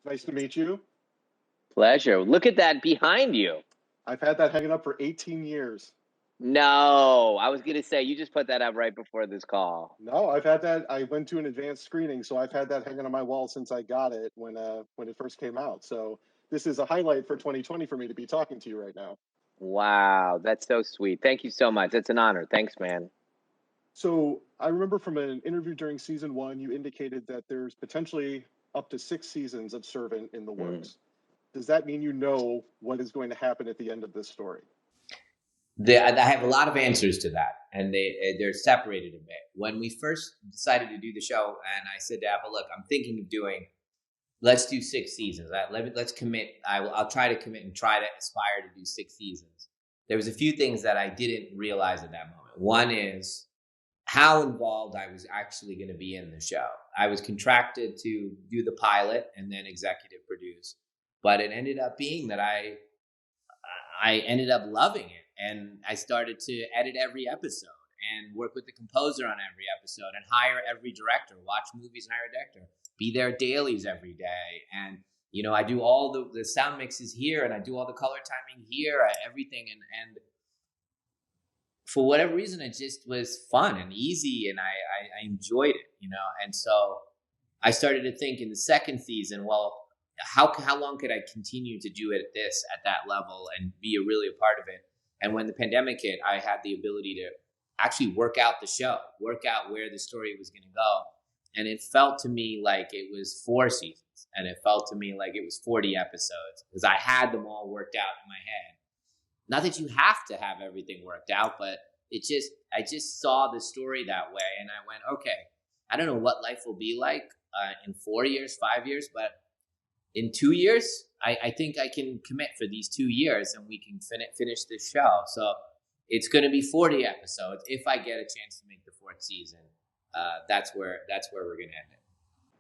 Nice to meet you. Pleasure. Look at that behind you. I've had that hanging up for 18 years. No, I was going to say, you just put that up right before this call. No, I've had that. I went to an advanced screening, so I've had that hanging on my wall since I got it when it first came out. So this is a highlight for 2020 for me to be talking to you right now. Wow, that's so sweet. Thank you so much. It's an honor. Thanks, man. So I remember from an interview during season 1, you indicated that there's potentially up to 6 seasons of Servant in the works. Does that mean you know what is going to happen at the end of this story? I have a lot of answers to that, and they're separated a bit. When we first decided to do the show, and I said to Apple, look, I'm thinking of let's do 6 seasons. Let's commit. I'll try to commit and try to aspire to do 6 seasons. There was a few things that I didn't realize at that moment. One is how involved I was actually going to be in the show. I was contracted to do the pilot and then executive produce, but it ended up being that I ended up loving it, and I started to edit every episode and work with the composer on every episode and hire every director, watch movies and hire a director, be there at dailies every day. And, I do all the sound mixes here, and I do all the color timing here, everything. And for whatever reason, it just was fun and easy, and I enjoyed it, And so I started to think in the second season, well, how long could I continue to do it at that level and be really a part of it? And when the pandemic hit, I had the ability to actually work out the show, work out where the story was going to go. And it felt to me like it was 4 seasons, and it felt to me like it was 40 episodes, because I had them all worked out in my head. Not that you have to have everything worked out, but I just saw the story that way, and I went, okay, I don't know what life will be like in 4 years, 5 years, but in 2 years, I think I can commit for these 2 years, and we can finish this show. So it's going to be 40 episodes if I get a chance to make the 4th season. That's where we're going to end it.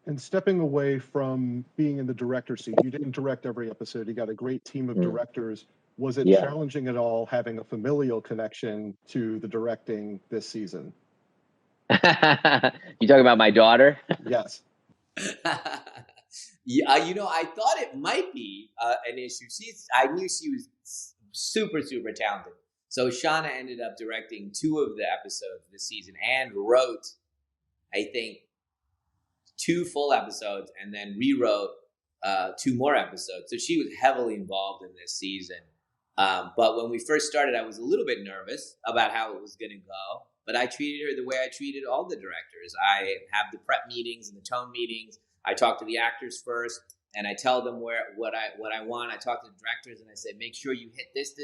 And stepping away from being in the director seat, you didn't direct every episode. You got a great team of directors. Was it challenging at all having a familial connection to the directing this season? You talking about my daughter? Yes. Yeah, I thought it might be an issue. I knew she was super, super talented. So Shauna ended up directing 2 of the episodes this season and wrote, I think, 2 full episodes, and then rewrote 2 more episodes. So she was heavily involved in this season. But when we first started, I was a little bit nervous about how it was going to go. But I treated her the way I treated all the directors. I have the prep meetings and the tone meetings. I talk to the actors first, and I tell them what I want. I talk to the directors, and I say, make sure you hit this,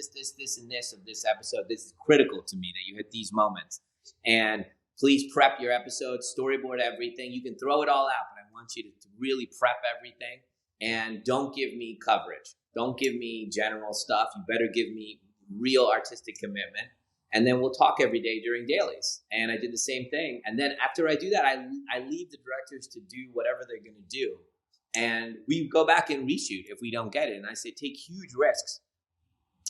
and this of this episode. This is critical to me that you hit these moments. And please prep your episodes, storyboard everything. You can throw it all out, but I want you to really prep everything. And don't give me coverage. Don't give me general stuff. You better give me real artistic commitment. And then we'll talk every day during dailies. And I did the same thing. And then after I do that, I leave the directors to do whatever they're going to do. And we go back and reshoot if we don't get it. And I say, take huge risks,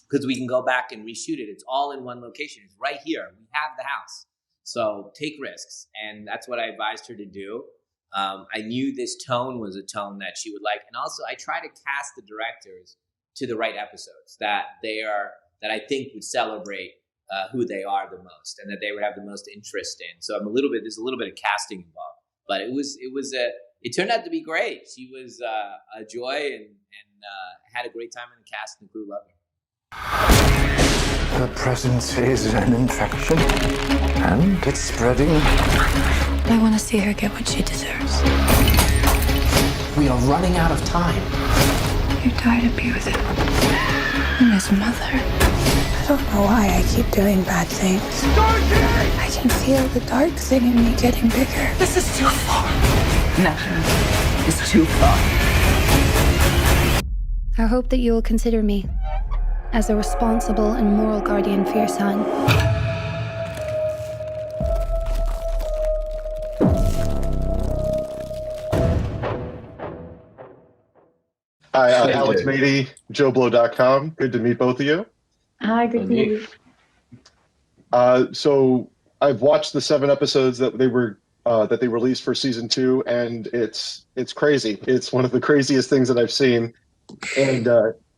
because we can go back and reshoot it. It's all in one location. It's right here. We have the house. So take risks. And that's what I advised her to do. I knew this tone was a tone that she would like. And also I try to cast the directors to the right episodes that I think would celebrate who they are the most, and that they would have the most interest in. So there's a little bit of casting involved, but it turned out to be great. She was a joy, and had a great time in the cast, and the crew loved her. Her presence is an infection, and it's spreading. I want to see her get what she deserves. We are running out of time. You're tired of being with him and his mother. I don't know why I keep doing bad things. I can feel the dark thing in me getting bigger. This is too far. Nothing is too far. I hope that you will consider me as a responsible and moral guardian for your son. Hi, Alex Mady, JOBLO.com. Good to meet both of you. Hi, good to meet you. So I've watched the 7 episodes that they were that they released for season 2, and it's crazy. It's one of the craziest things that I've seen. And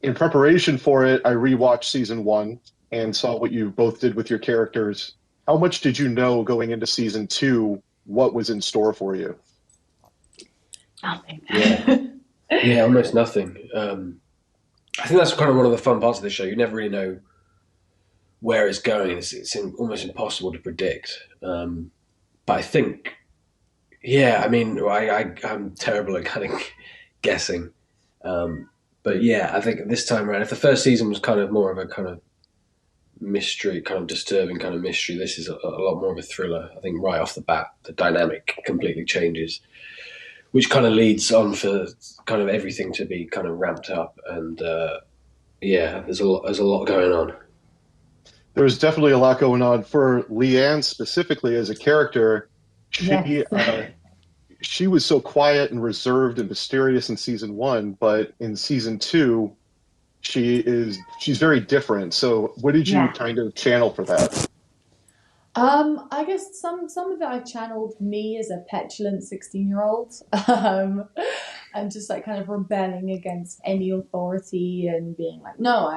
in preparation for it, I rewatched season 1 and saw what you both did with your characters. How much did you know going into season 2 what was in store for you? Nothing. Yeah, almost nothing. I think that's kind of one of the fun parts of the show. You never really know where it's going. It's almost impossible to predict. But I think, yeah, I mean, I'm terrible at kind of guessing. But yeah, I think this time around, if the first season was kind of more of a kind of mystery, kind of disturbing kind of mystery, this is a lot more of a thriller. I think right off the bat, the dynamic completely changes, which kind of leads on for kind of everything to be kind of ramped up. And yeah, there's a lot going on. There's definitely a lot going on for Leanne specifically as a character. She was so quiet and reserved and mysterious in season 1, but in season 2, she's very different. So what did you kind of channel for that? I guess some of it I channeled me as a petulant 16-year-old, and just like kind of rebelling against any authority and being like, no,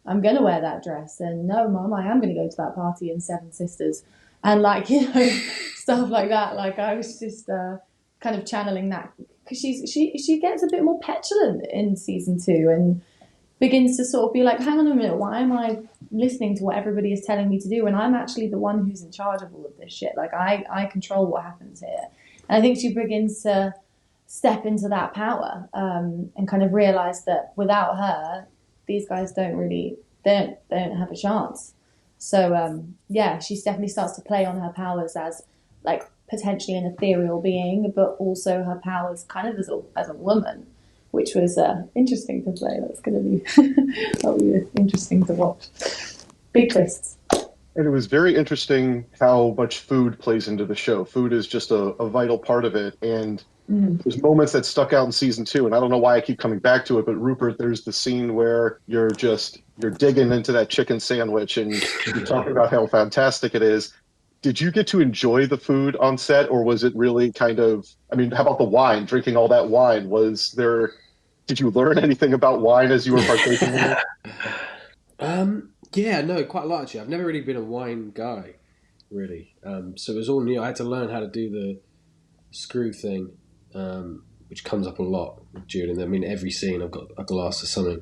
I'm going to wear that dress, and no, Mom, I am going to go to that party in Seven Sisters, and like, you know, stuff like that. Like I was just kind of channeling that because she gets a bit more petulant in season 2 and begins to sort of be like, hang on a minute, why am I listening to what everybody is telling me to do when I'm actually the one who's in charge of all of this shit? Like I control what happens here. And I think she begins to step into that power and kind of realize that without her, these guys don't have a chance. So yeah, she definitely starts to play on her powers as like potentially an ethereal being, but also her powers kind of as a woman, which was interesting to play. That's going to that'll be interesting to watch. Big twists. And it was very interesting how much food plays into the show. Food is just a vital part of it. And there's moments that stuck out in season 2, and I don't know why I keep coming back to it, but Rupert, there's the scene where you're digging into that chicken sandwich and you're talking about how fantastic it is. Did you get to enjoy the food on set, or was it really kind of, I mean, how about the wine, drinking all that wine? Did you learn anything about wine as you were partaking in it? Yeah, no, quite a lot actually. I've never really been a wine guy, really. So it was all new. I had to learn how to do the screw thing, which comes up a lot with Julian. I mean, every scene I've got a glass of something.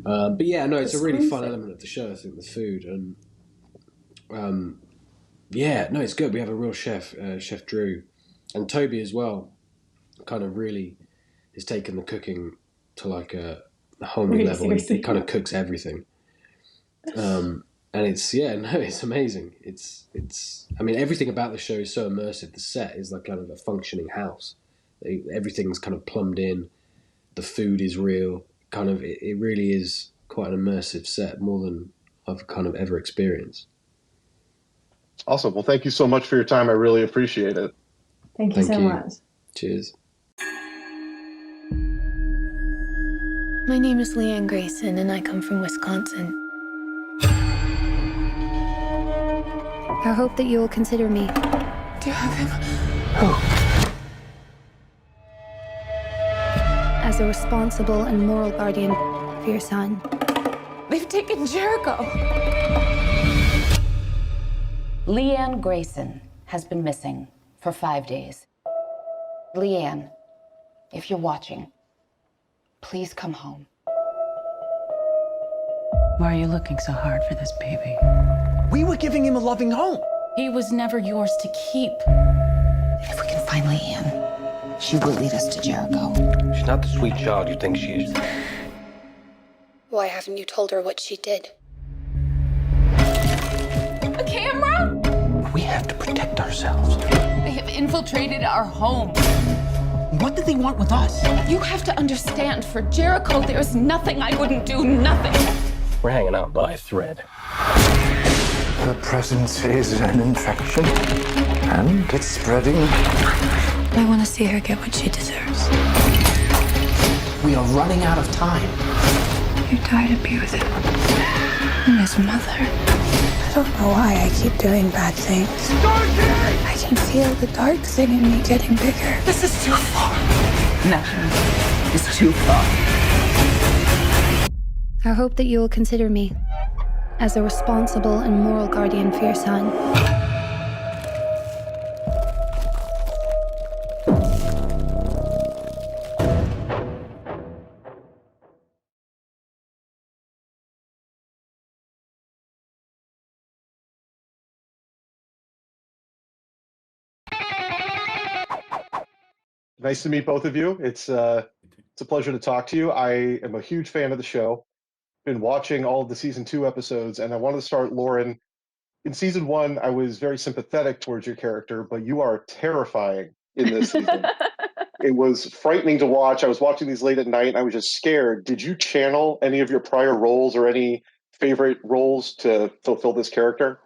But yeah, no, it's a really fun element of the show, I think, the food. And yeah, no, it's good. We have a real chef, Chef Drew, and Toby as well, kind of really has taken the cooking to like a whole new level. He kind of cooks everything. And it's amazing. It's I mean, everything about the show is so immersive. The set is like kind of a functioning house. Everything's kind of plumbed in. The food is real. Kind of, it really is quite an immersive set, more than I've kind of ever experienced. Awesome. Well, thank you so much for your time. I really appreciate it. Thank you so much. Cheers. My name is Leanne Grayson, and I come from Wisconsin. I hope that you will consider me. Do you have him? As a responsible and moral guardian for your son. They've taken Jericho. Leanne Grayson has been missing for 5 days. Leanne, if you're watching, please come home. Why are you looking so hard for this baby? We were giving him a loving home. He was never yours to keep. If we can find Leanne, she will lead us to Jericho. She's not the sweet child you think she is. Why haven't you told her what she did? A camera? We have to protect ourselves. They have infiltrated our home. What did they want with us? You have to understand, for Jericho, there's nothing I wouldn't do, nothing. We're hanging out by a thread. Her presence is an infection, and it's spreading. I want to see her get what she deserves. We are running out of time. You died to be with him and his mother. I I don't know why I keep doing bad things. I can feel the dark thing in me getting bigger. This is too far. Nothing is too far. I hope that you will consider me as a responsible and moral guardian for your son. Nice to meet both of you. It's a pleasure to talk to you. I am a huge fan of the show. Been watching all of the season 2 episodes, and I wanted to start, Lauren. In season 1, I was very sympathetic towards your character, but you are terrifying in this season. It was frightening to watch. I was watching these late at night, and I was just scared. Did you channel any of your prior roles or any favorite roles to fulfill this character?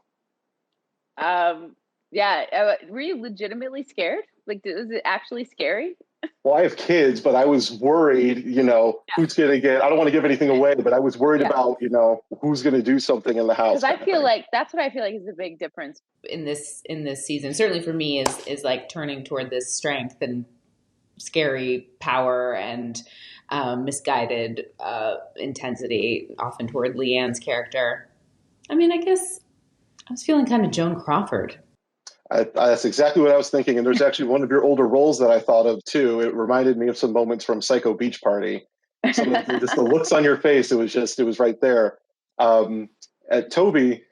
Yeah. Were you legitimately scared? Like, was it actually scary? Well, I have kids, but I was worried, who's going to get, I don't want to give anything away, but I was worried about, who's going to do something in the house. Because I feel like that's what I feel like is the big difference in this season. Certainly for me is like turning toward this strength and scary power and misguided intensity, often toward Leanne's character. I mean, I guess I was feeling kind of Joan Crawford. That's exactly what I was thinking. And there's actually one of your older roles that I thought of too. It reminded me of some moments from Psycho Beach Party. Just the looks on your face. It was right there. Toby,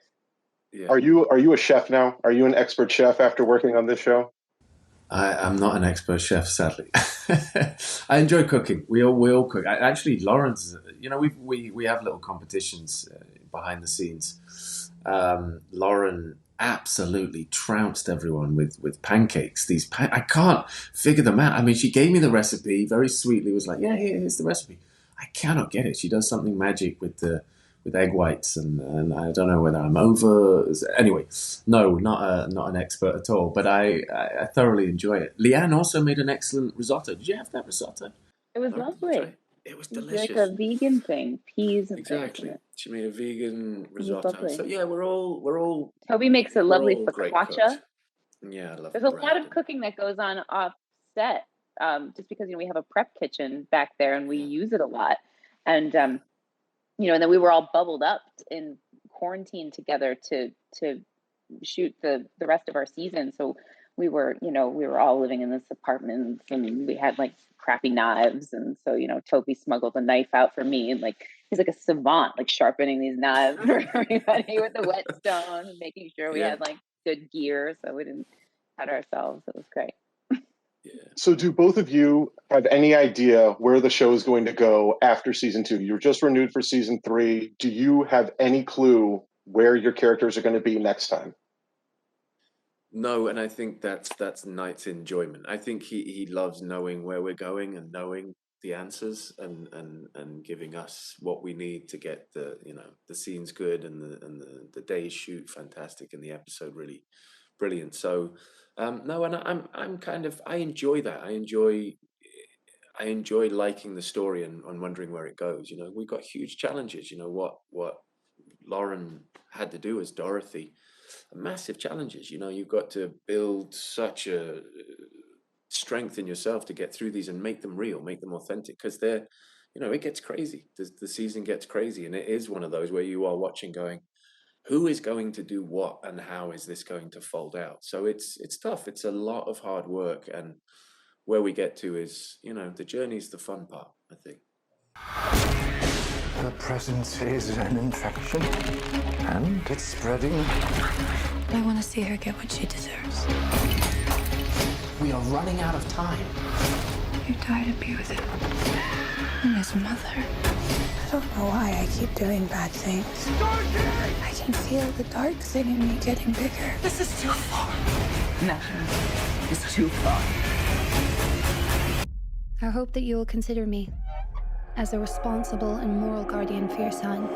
are you a chef now? Are you an expert chef after working on this show? I'm not an expert chef, sadly. I enjoy cooking. We all cook. Actually, Lauren's, we have little competitions behind the scenes. Lauren absolutely trounced everyone with pancakes. I can't figure them out. I mean, she gave me the recipe very sweetly, was like, yeah, here's the recipe. I cannot get it. She does something magic with egg whites, and I don't know whether I'm over. Anyway, no, not an expert at all, but I thoroughly enjoy it. Leanne also made an excellent risotto. Did you have that risotto? It was lovely. It was delicious. Like a vegan thing, peas and exactly. Things. She made a vegan risotto. So yeah, we're all. Toby makes a lovely focaccia. Yeah, I love. There's a lot of cooking that goes on off set, just because we have a prep kitchen back there and we use it a lot, and and then we were all bubbled up in quarantine together to shoot the rest of our season. So we were all living in this apartment, and we had like crappy knives, and so Toby smuggled a knife out for me, and like he's like a savant, like sharpening these knives for everybody with the whetstone, and making sure we had like good gear so we didn't cut ourselves. It was great. Yeah. So do both of you have any idea where the show is going to go after season 2? You're just renewed for season 3. Do you have any clue where your characters are going to be next time? No, and I think that's Knight's enjoyment. I think he loves knowing where we're going and knowing the answers and giving us what we need to get the scenes good and the day's shoot fantastic and the episode really brilliant. So no, and I enjoy that. I enjoy liking the story and wondering where it goes. We've got huge challenges. What Lauren had to do as Dorothy. Massive challenges. You've got to build such a strength in yourself to get through these and make them real, make them authentic, because they're, it gets crazy. The season gets crazy, and it is one of those where you are watching going, who is going to do what and how is this going to fold out? So it's tough. It's a lot of hard work, and where we get to is, the journey's the fun part, I think. The presence is an infection, and it's spreading. I want to see her get what she deserves. We are running out of time. You died to be with him and his mother. I don't know why I keep doing bad things. I can feel the dark thing in me getting bigger. This is too far. Nothing is too far. I hope that you will consider me as a responsible and moral guardian for your son.